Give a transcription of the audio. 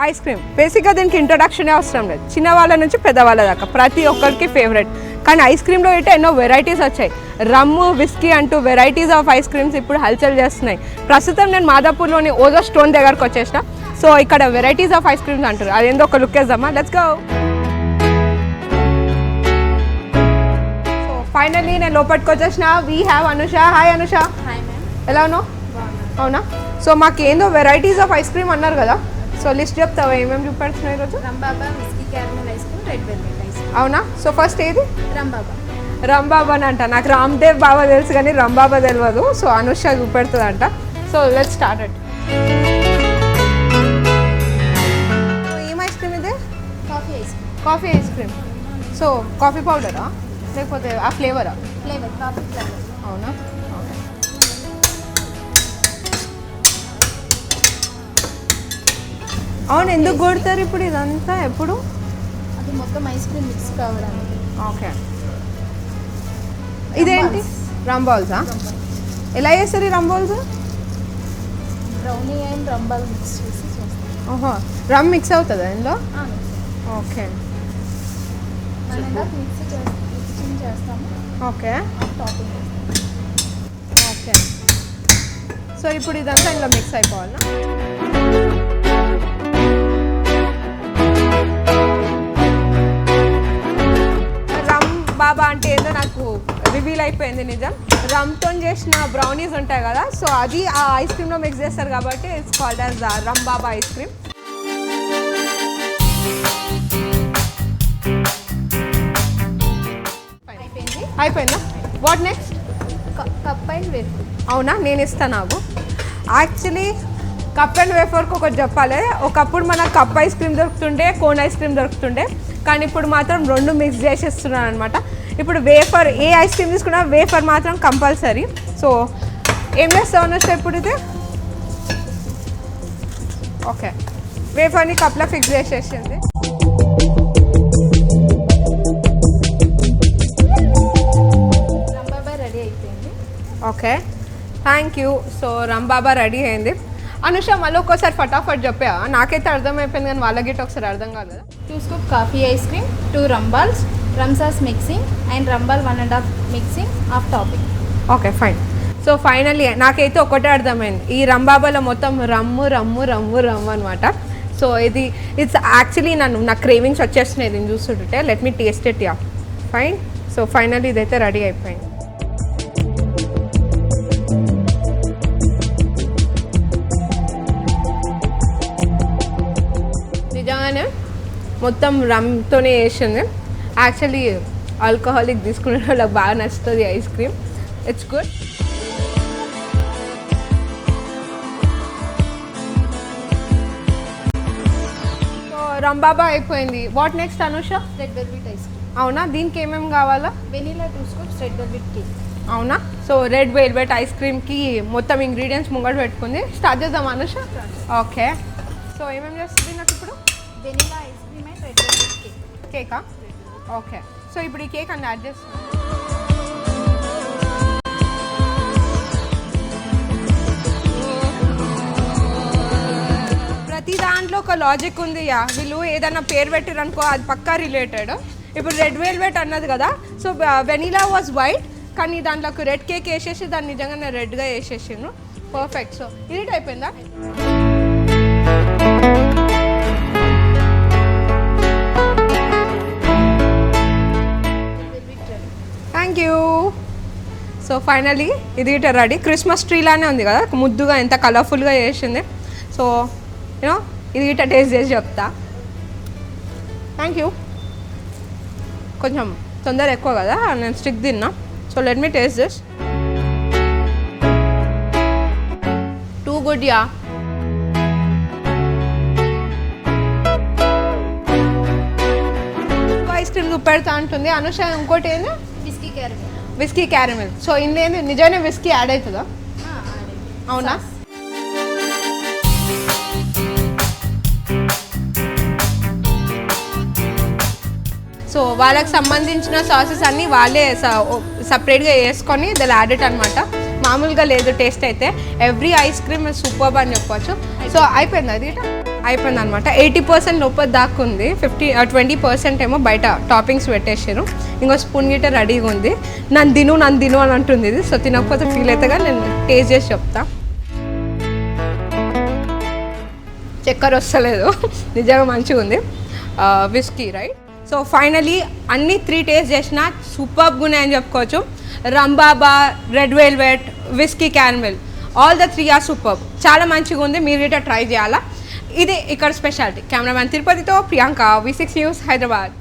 Ice cream బేసిక్గా దీనికి ఇంట్రొడక్షనే అవసరం లేదు, చిన్నవాళ్ళ నుంచి పెద్దవాళ్ళ దాకా ప్రతి ఒక్కరికి ఫేవరెట్. కానీ ఐస్ క్రీమ్లో అయితే ఎన్నో వెరైటీస్ వచ్చాయి. రమ్ము, విస్కీ అంటూ వెరైటీస్ ఆఫ్ ఐస్ క్రీమ్స్ ఇప్పుడు హల్చల్ చేస్తున్నాయి. ప్రస్తుతం నేను మాదాపూర్లోని ఓజో స్టోన్ దగ్గరకు వచ్చేసిన. సో ఇక్కడ వెరైటీస్ ఆఫ్ ఐస్ క్రీమ్స్ అంటారు, అదేందో ఒక లుక్ వేద్దామా, లెట్స్ గో. సో ఫైనల్లీ నేను లోపలికి వచ్చేసిన. We have Anusha. Hi Anusha, ఎలా ఉన్నావు? అవునా? సో మాకు ఏందో వెరైటీస్ ఆఫ్ ఐస్ క్రీమ్ అన్నారు కదా, సో లిస్ట్ చెప్తావా ఏమేమి చూపెడుతున్నాయి ఈరోజు? Rum baba whisky caramel ice cream, red velvet ice cream. అవునా? సో ఫస్ట్ ఏది? రంబాబా. రంబాబా అని అంట, నాకు రామ్దేవ్ బాబా తెలుసు కానీ రంబాబా తెలియదు. సో అనుష చూపెడుతుంది అంట. So let's start it. ఏం ఐస్ క్రీమ్ ఇది? Coffee ice cream. Coffee ice cream. So coffee పౌడరా లేకపోతే ఆ ఫ్లేవరా? Flavour coffee flavour. అవునా? అవును, ఎందుకు కొడతారు ఇప్పుడు ఇదంతా ఎప్పుడు? అది మొత్తం ఐస్ క్రీమ్ మిక్స్ కావడానికి. ఓకే, ఇదేంటి? రంబాల్సా? ఎలా చేస్తారు ఈ రంబాల్స్? బ్రౌనీ అండ్ రంబాల్ మిక్స్ చేసి చేస్తాం. ఓహో, రమ్ మిక్స్ అవుతుందా ఇందులో? ఓకే, 1.5 మిక్సింగ్ చేస్తాము. Okay topping okay. సో ఇప్పుడు ఇదంతా ఇందులో మిక్స్ అయిపోవాలా? బాబా అంటే ఏందో నాకు రివీల్ అయిపోయింది నిజం. రమ్తో చేసిన బ్రౌనీస్ ఉంటాయి కదా, సో అది ఆ ఐస్ క్రీమ్లో మిక్స్ చేస్తారు కాబట్టి it's called as rum baba ice cream. అయిపోయిందా? What next? Cup and wafer. అవునా, నేను ఇస్తాను నాకు. యాక్చువల్లీ కప్ అండ్ వేఫర్కి ఒకటి చెప్పాలి. ఒకప్పుడు మనకు కప్ ఐస్ క్రీమ్ దొరుకుతుండే, కోన్ ఐస్ క్రీమ్ దొరుకుతుండే, కానీ ఇప్పుడు మాత్రం రెండు మిక్స్ చేసేస్తున్నాను అనమాట. ఇప్పుడు వేఫర్, ఏ ఐస్ క్రీమ్ తీసుకున్నా వేఫర్ మాత్రం కంపల్సరీ. సో ఏం చేస్తావు అన్నట్టు ఇప్పుడు ఇది? ఓకే, వేఫర్ని కప్లో ఫిక్స్ చేసేసింది. రంబాబా రెడీ అయిపోయింది. Okay, thank you. So rum baba ready అయింది. అనుష మళ్ళీ ఒక్కోసారి ఫటాఫట్ చెప్పా, నాకైతే అర్థమైపోయింది కానీ వాళ్ళకి ఒకసారి అర్థం కాదు కదా. 2 scoop coffee ice cream, 2 rum balls, rum sauce mixing and rum ball 1.5 mixing of topping. Okay fine. So finally నాకైతే ఒకటే అర్థమైంది, ఈ రంబాబాలో మొత్తం రమ్ము రమ్ము రమ్ము రమ్ము అనమాట. సో ఇట్స్ యాక్చువల్లీ నా క్రేవింగ్స్ వచ్చేస్తున్నాయి దీన్ని చూస్తుంటే. Let me taste it. Yeah fine. So finally ఇదైతే రెడీ అయిపోయింది. నిజంగానే మొత్తం రమ్తోనే వేసింది. యాక్చువల్లీ ఆల్కహాలిక్ తీసుకునే వాళ్ళకి బాగా నచ్చుతుంది ice cream. It's good. So rum baba అయిపోయింది. What next Anusha? Red velvet ice cream. అవునా, దీనికి ఏమేమి కావాలా? Vanilla 2 scoops, red velvet cake. అవునా? సో రెడ్ వెల్వెట్ ఐస్ క్రీమ్కి మొత్తం ఇంగ్రీడియంట్స్ ముంగట పెట్టుకుంది. స్టార్ట్ చేద్దాం అనుష. ఓకే, సో ఏమేమి చేస్తుంది నాకు ఇప్పుడు? Vanilla ice cream and red velvet cake. కేకా? ఓకే, సో ఇప్పుడు ఈ కేక్ అన్ని యాడ్ చేస్తాను. ప్రతి దాంట్లో ఒక లాజిక్ ఉంది. యా, వీళ్ళు ఏదైనా పేరు పెట్టారనుకో అది పక్కా రిలేటెడ్. ఇప్పుడు రెడ్ వెల్వెట్ అన్నది కదా, సో వెనీలా వాజ్ వైట్, కానీ దాంట్లోకి రెడ్ కేక్ వేసేసి దాన్ని నిజంగానే రెడ్గా వేసేసిండ్రు. పర్ఫెక్ట్. సో ఇరిట్ అయిపోయిందా? Thank you. సో ఫైనలీ ఇది ఇట రెడీ. క్రిస్మస్ ట్రీ లానే ఉంది కదా, ముద్దుగా ఎంత కలర్ఫుల్గా చేసింది. సో యూనో ఇది ఇట టేస్ట్ చేసి చెప్తా. Thank you. కొంచెం తొందర ఎక్కువ కదా, నేను స్టిక్ తిన్నా. So let me taste this. Too good. Yeah, ice cream చూపెడతా అంటుంది అనుష. ఇంకోటి ఏంది? Whisky caramel. Whisky caramel. So ఇందులో ఏంది, నిజంగానే విస్కీ యాడ్ అవుతుందా? అవునా? సో వాళ్ళకి సంబంధించిన సాసెస్ అన్నీ వాళ్ళే సపరేట్గా వేసుకొని దాని యాడెడ్ అనమాట. మామూలుగా లేదు టేస్ట్ అయితే. ఎవ్రీ ఐస్ క్రీమ్ సూపర్బ్ అని చెప్పవచ్చు. సో అయిపోయింది అది. అయిపోయింది అనమాట. 80% లోపల దాకా ఉంది, 20% ఏమో బయట టాపింగ్స్ పెట్టేసారు. ఇంకో స్పూన్ గిట్ట రెడీగా ఉంది. నన్ను తిను అని అంటుంది ఇది. సో తినకపోతే ఫీల్ అవుతాగా, నేను టేస్ట్ చేసి చెప్తా. చక్కెర వస్తలేదు, నిజంగా మంచిగా ఉంది. Whisky right. సో ఫైనలీ అన్ని 3 టేస్ట్ చేసిన సూపర్గా ఉన్నాయని చెప్పుకోవచ్చు. Rum baba, red velvet, whisky caramel, all the 3 are super. చాలా మంచిగా ఉంది, మీరు గిట్ట ట్రై చేయాలా. ఇది ఇక్కడ స్పెషాలిటీ. కెమెరామ్యాన్ తిరుపతితో ప్రియాంక, V6 న్యూస్, హైదరాబాద్.